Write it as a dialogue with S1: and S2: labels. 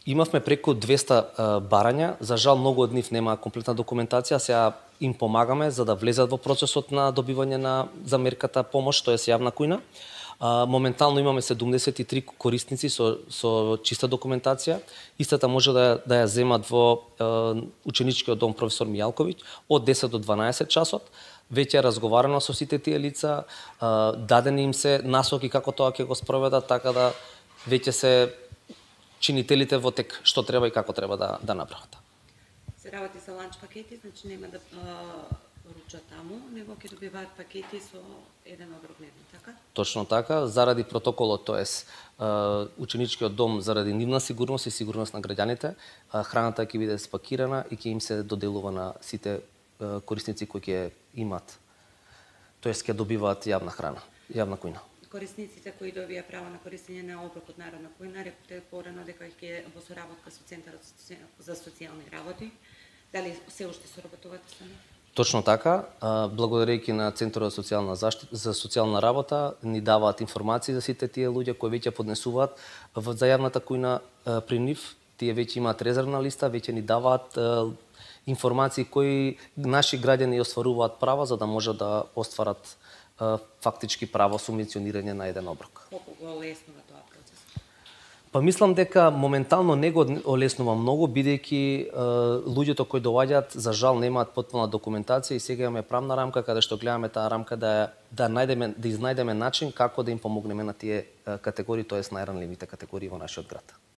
S1: Имавме преку 200 барања, за жал многу од нив нема комплетна документација, сега им помагаме за да влезат во процесот на добивање на замерката помош, тоа е јавна кујна. Моментално имаме 73 корисници со чиста документација. Истата може да ја земат во ученичкиот дом професор Мијалковиќ од 10 до 12 часот. Веќе е разговарано со сите тие лица, дадени им се насоки како тоа ќе го спроведат, така да веќе се чинителите во тек што треба и како треба да направат.
S2: Се работи за ланч пакети, значи нема да ручат таму, него ќе добиваат пакети со еден оброк дневно, така?
S1: Точно така, заради протоколот, тоест ученичкиот дом заради нивна сигурност и сигурност на граѓаните, храната ќе биде спакирана и ќе им се доделува на сите корисници кои ќе имат, тоест ќе добиваат јавна храна, јавна кујна.
S2: Корисниците кои добија право на користење на оброкот народна кујна, рекоте порано дека ќе во соработка со Центарот за социјални работи, дали се уште соработувате со нив?
S1: Точно така, благодарејќи на Центарот за социјална работа, ни даваат информации за сите тие луѓе кои веќе поднесуваат за јавната кујна при нив. Тие веќе имаат резервна листа, веќе ни даваат информации кои наши граѓани остваруваат права за да може да остварат фактички право субвенционирање на еден оброк.
S2: Колку го олеснува тоа процес?
S1: Па мислам дека моментално не го олеснува многу, бидејќи луѓето кои доаѓаат за жал немаат потпуна документација и сега имаме правна рамка каде што гледаме таа рамка да изнајдеме начин како да им помогнеме на тие категории, тоест најранливите категории во нашиот град.